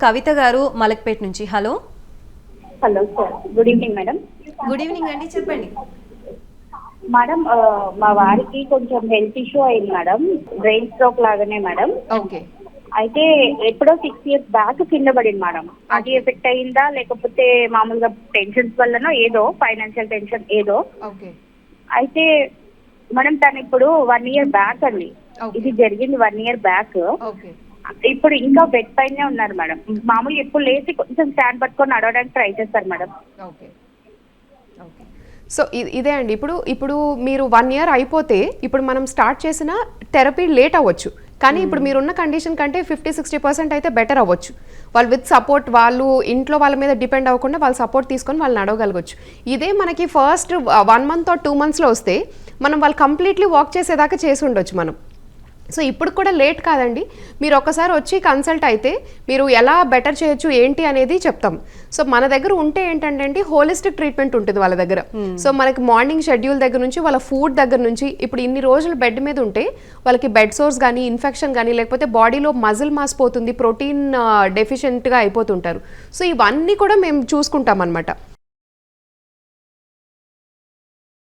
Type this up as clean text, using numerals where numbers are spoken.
కవిత గారు మలక్పేట్ నుంచి. Hello hello sir, good evening madam. Good evening అండి, చెప్పండి. మేడం మా వారికి కొంచెం హెల్త్ ఇష్యూ అయింది మేడం, బ్రెయిన్ స్ట్రోక్ లాగానే మేడం. ఓకే. అయితే ఎప్పుడో 6 years బ్యాక్ కింద పడింది మేడం. అది ఎఫెక్ట్ అయిందా లేకపోతే మామూలుగా టెన్షన్స్ వల్లనో ఏదో ఫైనాన్షియల్ టెన్షన్ ఏదో. ఓకే. అయితే మేడం తను ఇప్పుడు 1 year బ్యాక్ అండి, ఇది జరిగింది 1 year బ్యాక్. ఓకే. ఇప్పుడు ఇంకా బెడ్ పైనే ఉన్నారు మేడం. మామూలుగా ఎప్పుడు లేచి కొంచెం స్టాండ్ పట్టుకొని నడవడానికి ట్రై చేస్తారు మేడం. ఓకే. ఓకే. సో ఇదే అండి, ఇప్పుడు మీరు 1 year అయిపోతే ఇప్పుడు మనం స్టార్ట్ చేసిన థెరపీ లేట్ అవ్వచ్చు, కానీ ఇప్పుడు మీరున్న కండిషన్ కంటే 50-60% అయితే బెటర్ అవ్వచ్చు. వాళ్ళు విత్ సపోర్ట్, వాళ్ళు ఇంట్లో వాళ్ళ మీద డిపెండ్ అవ్వకుండా వాళ్ళు సపోర్ట్ తీసుకొని వాళ్ళు నడవగలగచ్చు. ఇదే మనకి ఫస్ట్ 1 month or 2 monthsలో వస్తే మనం వాళ్ళు కంప్లీట్లీ వాక్ చేసేదాకా చేసి ఉండొచ్చు మనం. సో ఇప్పుడు కూడా లేట్ కాదండి, మీరు ఒక్కసారి వచ్చి కన్సల్ట్ అయితే మీరు ఎలా బెటర్ చేయొచ్చు ఏంటి అనేది చెప్తాం. సో మన దగ్గర ఉంటే ఏంటంటే హోలిస్టిక్ ట్రీట్మెంట్ ఉంటుంది వాళ్ళ దగ్గర. సో మనకి మార్నింగ్ షెడ్యూల్ దగ్గర నుంచి వాళ్ళ ఫుడ్ దగ్గర నుంచి, ఇప్పుడు ఇన్ని రోజులు బెడ్ మీద ఉంటే వాళ్ళకి బెడ్ సోర్స్ కానీ ఇన్ఫెక్షన్ కానీ లేకపోతే బాడీలో మజిల్ మాస్ పోతుంది, ప్రోటీన్ డెఫిషియెంట్గా అయిపోతుంటారు. సో ఇవన్నీ కూడా మేము చూసుకుంటాం అనమాట.